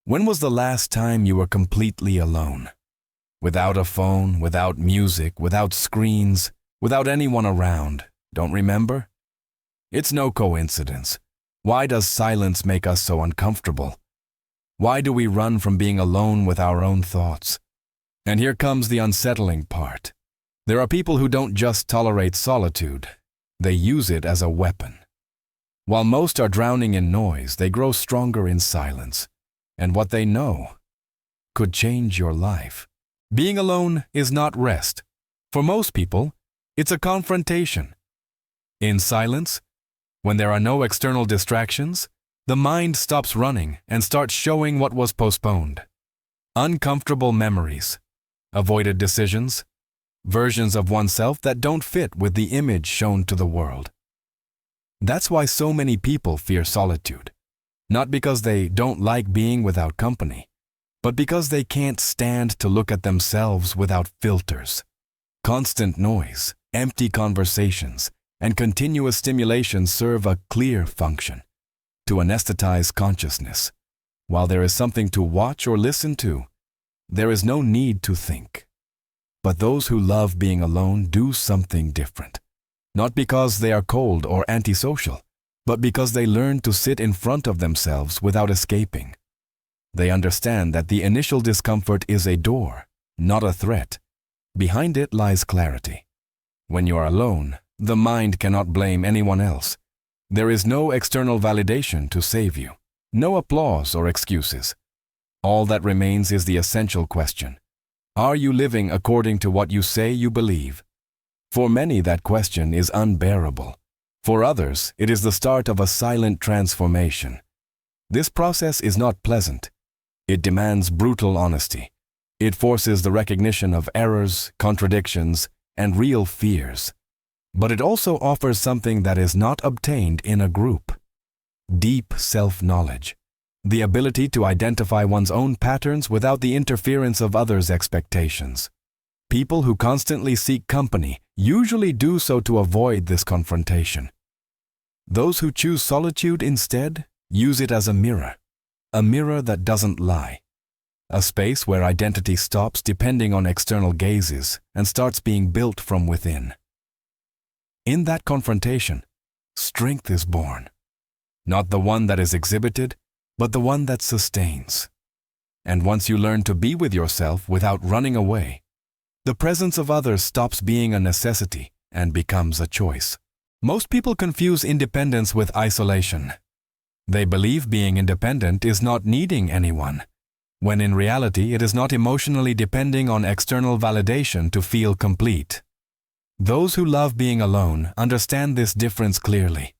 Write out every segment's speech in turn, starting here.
When was the last time you were completely alone? Without a phone, without music, without screens, without anyone around. Don't remember? It's no coincidence. Why does silence make us so uncomfortable? Why do we run from being alone with our own thoughts? And here comes the unsettling part. There are people who don't just tolerate solitude, they use it as a weapon. While most are drowning in noise, they grow stronger in silence. And what they know could change your life. Being alone is not rest. For most people, it's a confrontation. In silence, when there are no external distractions, the mind stops running and starts showing what was postponed. Uncomfortable memories, avoided decisions, versions of oneself that don't fit with the image shown to the world. That's why so many people fear solitude. Not because they don't like being without company, but because they can't stand to look at themselves without filters. Constant noise, empty conversations, and continuous stimulation serve a clear function: to anesthetize consciousness. While there is something to watch or listen to, there is no need to think. But those who love being alone do something different. Not because they are cold or antisocial, but because they learn to sit in front of themselves without escaping. They understand that the initial discomfort is a door, not a threat. Behind it lies clarity. When you are alone, the mind cannot blame anyone else. There is no external validation to save you, no applause or excuses. All that remains is the essential question: are you living according to what you say you believe? For many, that question is unbearable. For others, it is the start of a silent transformation. This process is not pleasant. It demands brutal honesty. It forces the recognition of errors, contradictions, and real fears. But it also offers something that is not obtained in a group: deep self-knowledge, the ability to identify one's own patterns without the interference of others' expectations. People who constantly seek company usually do so to avoid this confrontation. Those who choose solitude instead use it as a mirror that doesn't lie, a space where identity stops depending on external gazes and starts being built from within. In that confrontation, strength is born, not the one that is exhibited, but the one that sustains. And once you learn to be with yourself without running away, the presence of others stops being a necessity and becomes a choice. Most people confuse independence with isolation. They believe being independent is not needing anyone, when in reality it is not emotionally depending on external validation to feel complete. Those who love being alone understand this difference clearly.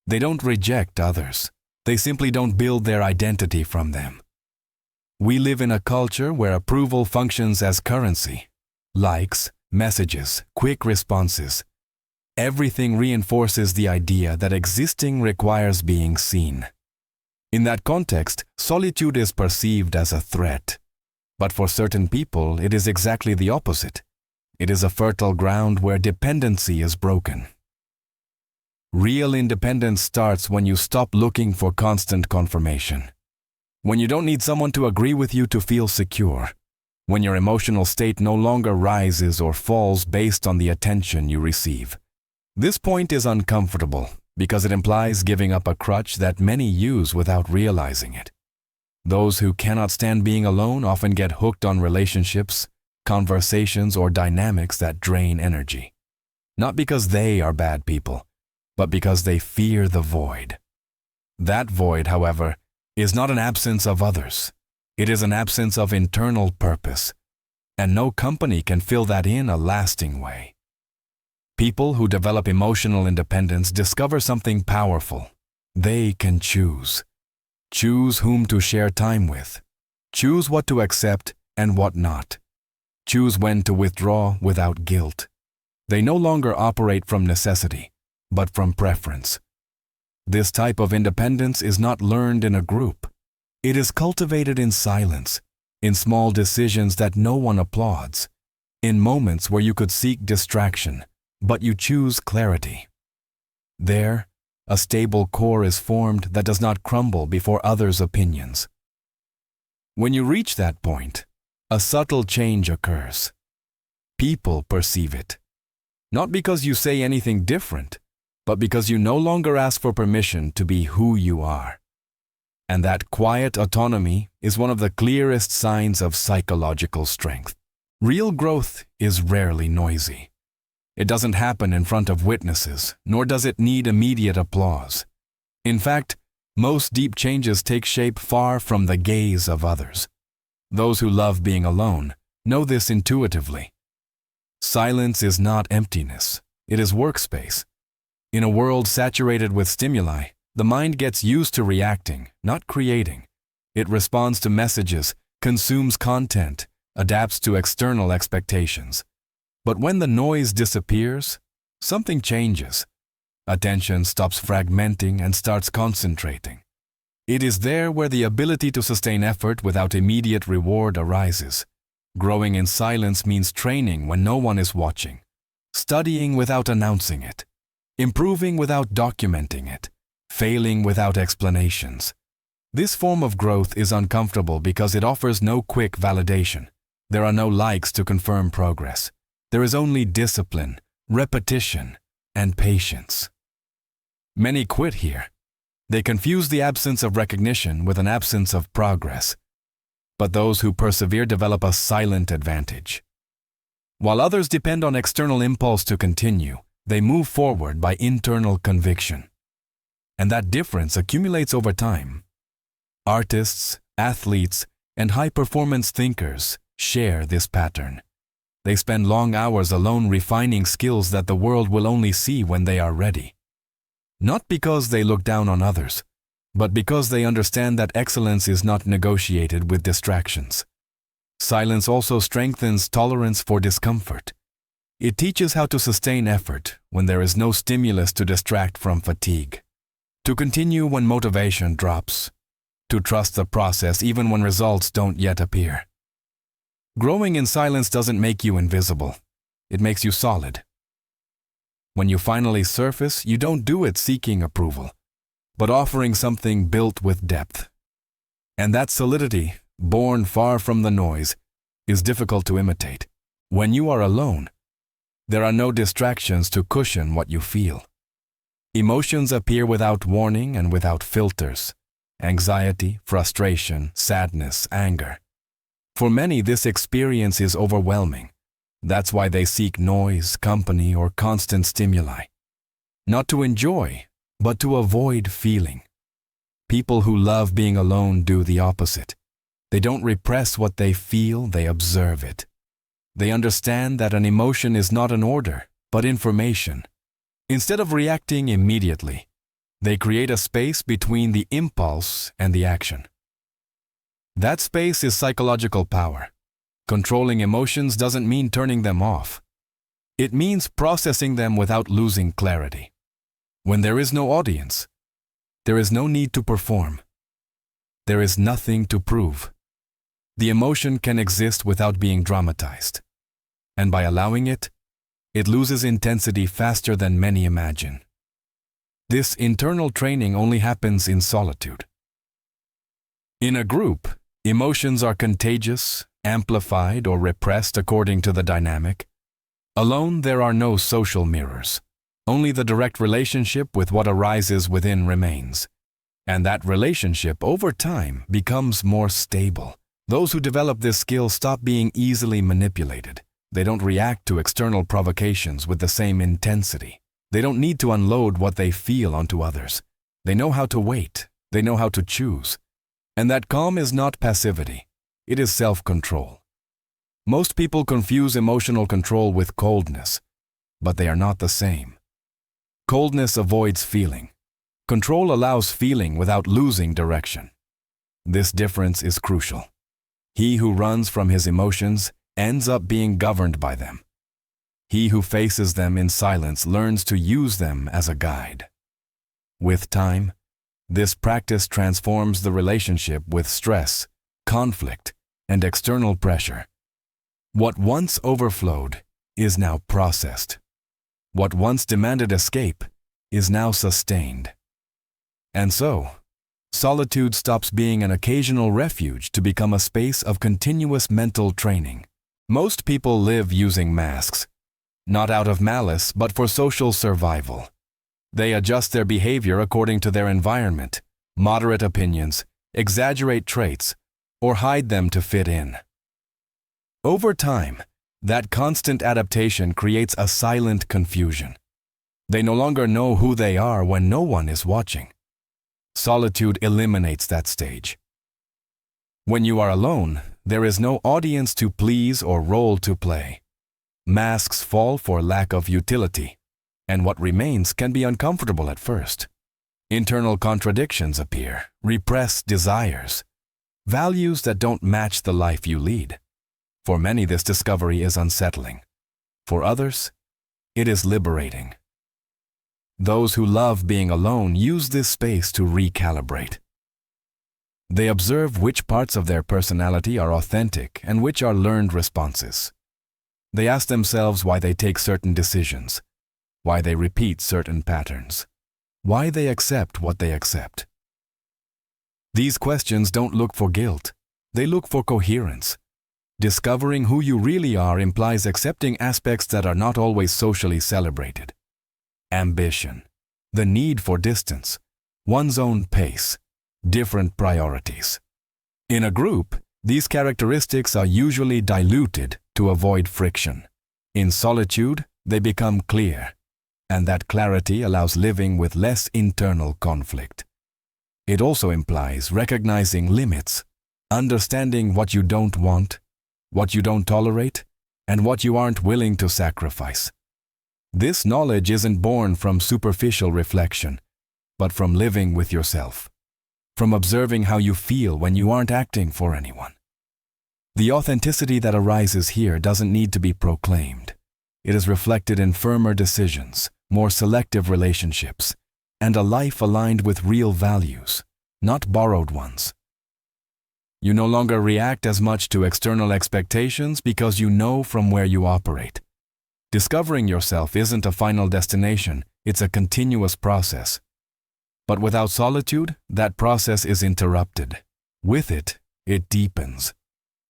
They don't reject others. They simply don't build their identity from them. We live in a culture where approval functions as currency. Likes, messages, quick responses. Everything reinforces the idea that existing requires being seen. In that context, solitude is perceived as a threat. But for certain people, it is exactly the opposite. It is a fertile ground where dependency is broken. Real independence starts when you stop looking for constant confirmation. When you don't need someone to agree with you to feel secure. When your emotional state no longer rises or falls based on the attention you receive. This point is uncomfortable because it implies giving up a crutch that many use without realizing it. Those who cannot stand being alone often get hooked on relationships, conversations, or dynamics that drain energy. Not because they are bad people, but because they fear the void. That void, however, is not an absence of others. It is an absence of internal purpose, and no company can fill that in a lasting way. People who develop emotional independence discover something powerful. They can choose. Choose whom to share time with. Choose what to accept and what not. Choose when to withdraw without guilt. They no longer operate from necessity, but from preference. This type of independence is not learned in a group. It is cultivated in silence, in small decisions that no one applauds, in moments where you could seek distraction, but you choose clarity. There, a stable core is formed that does not crumble before others' opinions. When you reach that point, a subtle change occurs. People perceive it. Not because you say anything different, but because you no longer ask for permission to be who you are. And that quiet autonomy is one of the clearest signs of psychological strength. Real growth is rarely noisy. It doesn't happen in front of witnesses, nor does it need immediate applause. In fact, most deep changes take shape far from the gaze of others. Those who love being alone know this intuitively. Silence is not emptiness, it is workspace. In a world saturated with stimuli, the mind gets used to reacting, not creating. It responds to messages, consumes content, adapts to external expectations. But when the noise disappears, something changes. Attention stops fragmenting and starts concentrating. It is there where the ability to sustain effort without immediate reward arises. Growing in silence means training when no one is watching, studying without announcing it, improving without documenting it, failing without explanations. This form of growth is uncomfortable because it offers no quick validation. There are no likes to confirm progress. There is only discipline, repetition, and patience. Many quit here. They confuse the absence of recognition with an absence of progress. But those who persevere develop a silent advantage. While others depend on external impulse to continue, they move forward by internal conviction. And that difference accumulates over time. Artists, athletes, and high-performance thinkers share this pattern. They spend long hours alone refining skills that the world will only see when they are ready. Not because they look down on others, but because they understand that excellence is not negotiated with distractions. Silence also strengthens tolerance for discomfort. It teaches how to sustain effort when there is no stimulus to distract from fatigue, to continue when motivation drops, to trust the process even when results don't yet appear. Growing in silence doesn't make you invisible. It makes you solid. When you finally surface, you don't do it seeking approval, but offering something built with depth. And that solidity, born far from the noise, is difficult to imitate. When you are alone, there are no distractions to cushion what you feel. Emotions appear without warning and without filters. Anxiety, frustration, sadness, anger. For many, this experience is overwhelming. That's why they seek noise, company, or constant stimuli. Not to enjoy, but to avoid feeling. People who love being alone do the opposite. They don't repress what they feel, they observe it. They understand that an emotion is not an order, but information. Instead of reacting immediately, they create a space between the impulse and the action. That space is psychological power. Controlling emotions doesn't mean turning them off. It means processing them without losing clarity. When there is no audience, there is no need to perform. There is nothing to prove. The emotion can exist without being dramatized. And by allowing it, it loses intensity faster than many imagine. This internal training only happens in solitude. In a group, emotions are contagious, amplified, or repressed according to the dynamic. Alone, there are no social mirrors. Only the direct relationship with what arises within remains. And that relationship, over time, becomes more stable. Those who develop this skill stop being easily manipulated. They don't react to external provocations with the same intensity. They don't need to unload what they feel onto others. They know how to wait. They know how to choose. And that calm is not passivity. It is self-control. Most people confuse emotional control with coldness, but they are not the same. Coldness avoids feeling. Control allows feeling without losing direction. This difference is crucial. He who runs from his emotions ends up being governed by them. He who faces them in silence learns to use them as a guide. With time, this practice transforms the relationship with stress, conflict, and external pressure. What once overflowed is now processed. What once demanded escape is now sustained. And so, Solitude stops being an occasional refuge to become a space of continuous mental training. Most people live using masks, not out of malice, but for social survival. They adjust their behavior according to their environment, moderate opinions, exaggerate traits, or hide them to fit in. Over time, that constant adaptation creates a silent confusion. They no longer know who they are when no one is watching. Solitude eliminates that stage. When you are alone, there is no audience to please or role to play. Masks fall for lack of utility, and what remains can be uncomfortable at first. Internal contradictions appear, repressed desires, values that don't match the life you lead. For many, this discovery is unsettling. For others, it is liberating. Those who love being alone use this space to recalibrate. They observe which parts of their personality are authentic and which are learned responses. They ask themselves why they take certain decisions, why they repeat certain patterns, why they accept what they accept. These questions don't look for guilt, they look for coherence. Discovering who you really are implies accepting aspects that are not always socially celebrated. Ambition, the need for distance, one's own pace, different priorities. In a group, these characteristics are usually diluted to avoid friction. In solitude, they become clear, and that clarity allows living with less internal conflict. It also implies recognizing limits, understanding what you don't want, what you don't tolerate, and what you aren't willing to sacrifice. This knowledge isn't born from superficial reflection, but from living with yourself, from observing how you feel when you aren't acting for anyone. The authenticity that arises here doesn't need to be proclaimed. It is reflected in firmer decisions, more selective relationships, and a life aligned with real values, not borrowed ones. You no longer react as much to external expectations because you know from where you operate. Discovering yourself isn't a final destination, it's a continuous process. But without solitude, that process is interrupted. With it, it deepens.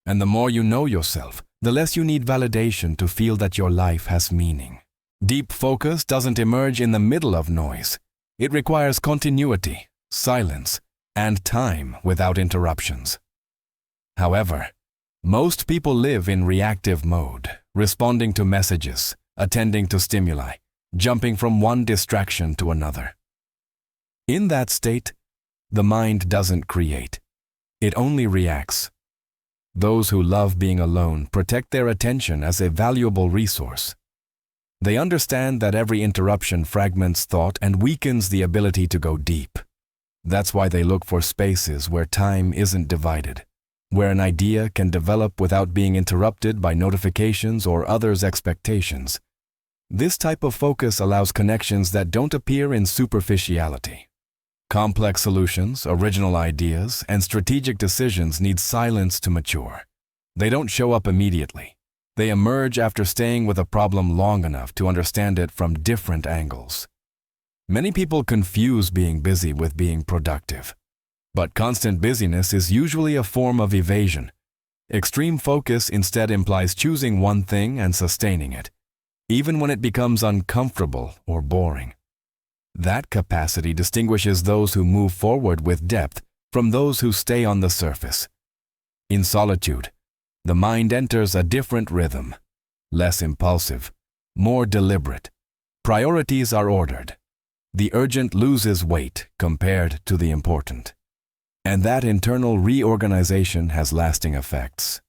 And the more you know yourself, the less you need validation to feel that your life has meaning. Deep focus doesn't emerge in the middle of noise. It requires continuity, silence, and time without interruptions. However, most people live in reactive mode, responding to messages, attending to stimuli, jumping from one distraction to another. In that state, the mind doesn't create. It only reacts. Those who love being alone protect their attention as a valuable resource. They understand that every interruption fragments thought and weakens the ability to go deep. That's why they look for spaces where time isn't divided, where an idea can develop without being interrupted by notifications or others' expectations. This type of focus allows connections that don't appear in superficiality. Complex solutions, original ideas, and strategic decisions need silence to mature. They don't show up immediately. They emerge after staying with a problem long enough to understand it from different angles. Many people confuse being busy with being productive. But constant busyness is usually a form of evasion. Extreme focus instead implies choosing one thing and sustaining it, even when it becomes uncomfortable or boring. That capacity distinguishes those who move forward with depth from those who stay on the surface. In solitude, the mind enters a different rhythm, less impulsive, more deliberate. Priorities are ordered. The urgent loses weight compared to the important. And that internal reorganization has lasting effects.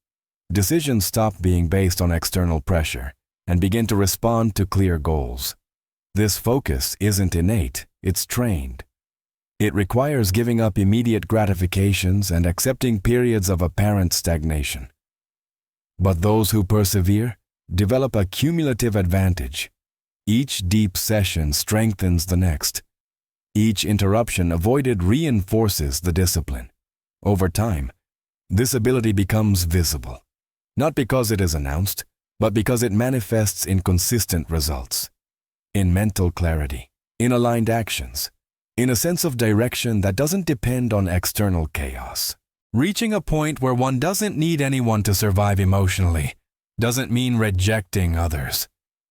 Decisions stop being based on external pressure and begin to respond to clear goals. This focus isn't innate, it's trained. It requires giving up immediate gratifications and accepting periods of apparent stagnation. But those who persevere develop a cumulative advantage. Each deep session strengthens the next. Each interruption avoided reinforces the discipline. Over time, this ability becomes visible, not because it is announced, but because it manifests in consistent results, in mental clarity, in aligned actions, in a sense of direction that doesn't depend on external chaos. Reaching a point where one doesn't need anyone to survive emotionally doesn't mean rejecting others.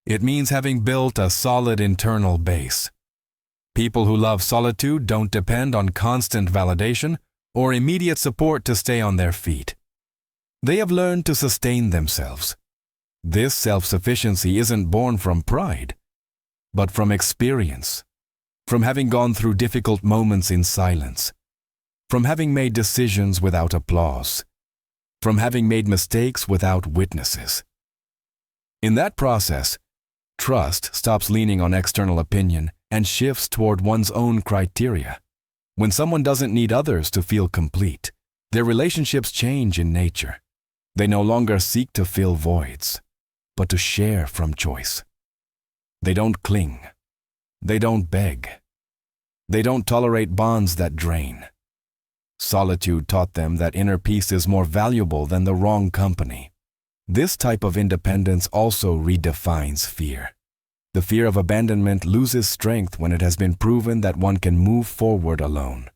It means having built a solid internal base. People who love solitude don't depend on constant validation or immediate support to stay on their feet. They have learned to sustain themselves. This self-sufficiency isn't born from pride, but from experience, from having gone through difficult moments in silence, from having made decisions without applause, from having made mistakes without witnesses. In that process, trust stops leaning on external opinion and shifts toward one's own criteria. When someone doesn't need others to feel complete, their relationships change in nature. They no longer seek to fill voids, but to share from choice. They don't cling. They don't beg. They don't tolerate bonds that drain. Solitude taught them that inner peace is more valuable than the wrong company. This type of independence also redefines fear. The fear of abandonment loses strength when it has been proven that one can move forward alone.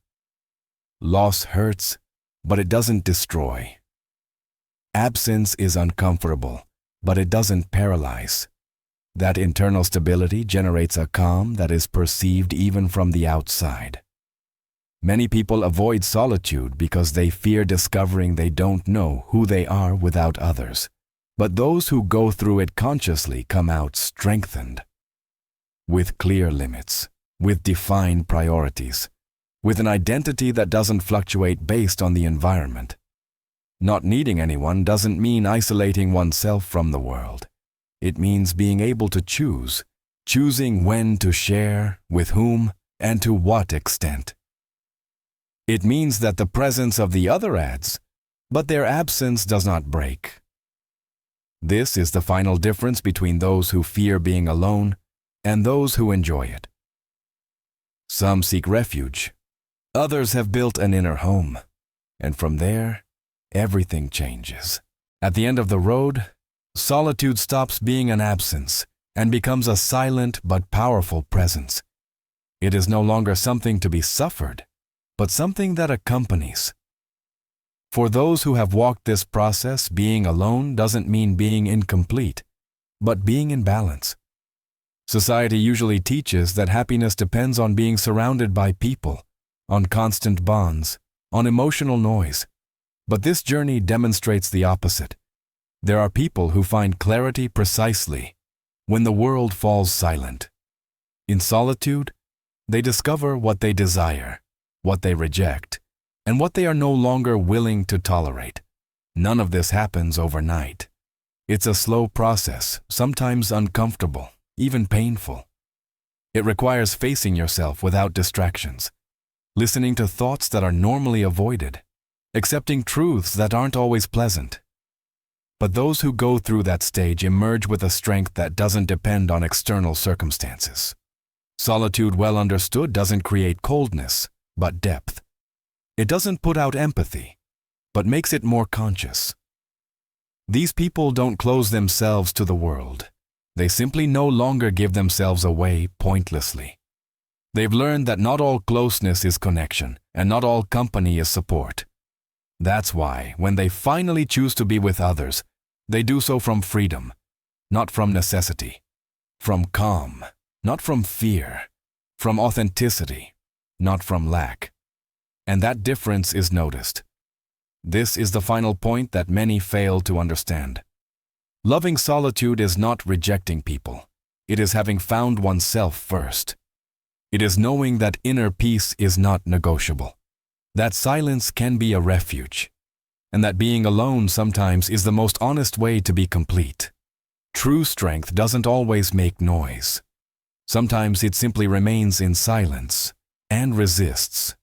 Loss hurts, but it doesn't destroy. Absence is uncomfortable, but it doesn't paralyze. That internal stability generates a calm that is perceived even from the outside. Many people avoid solitude because they fear discovering they don't know who they are without others. But those who go through it consciously come out strengthened. With clear limits, with defined priorities, with an identity that doesn't fluctuate based on the environment. Not needing anyone doesn't mean isolating oneself from the world. It means being able to choose, choosing when to share, with whom, and to what extent. It means that the presence of the other adds, but their absence does not break. This is the final difference between those who fear being alone and those who enjoy it. Some seek refuge. Others have built an inner home, and from there, everything changes. At the end of the road, solitude stops being an absence and becomes a silent but powerful presence. It is no longer something to be suffered, but something that accompanies. For those who have walked this process, being alone doesn't mean being incomplete, but being in balance. Society usually teaches that happiness depends on being surrounded by people, on constant bonds, on emotional noise. But this journey demonstrates the opposite. There are people who find clarity precisely when the world falls silent. In solitude, they discover what they desire, what they reject, and what they are no longer willing to tolerate. None of this happens overnight. It's a slow process, sometimes uncomfortable, even painful. It requires facing yourself without distractions, listening to thoughts that are normally avoided, accepting truths that aren't always pleasant. But those who go through that stage emerge with a strength that doesn't depend on external circumstances. Solitude, well understood, doesn't create coldness, but depth. It doesn't put out empathy, but makes it more conscious. These people don't close themselves to the world. They simply no longer give themselves away pointlessly. They've learned that not all closeness is connection, and not all company is support. That's why, when they finally choose to be with others, they do so from freedom, not from necessity, from calm, not from fear, from authenticity, not from lack. And that difference is noticed. This is the final point that many fail to understand. Loving solitude is not rejecting people. It is having found oneself first. It is knowing that inner peace is not negotiable, that silence can be a refuge, and that being alone sometimes is the most honest way to be complete. True strength doesn't always make noise. Sometimes it simply remains in silence and resists.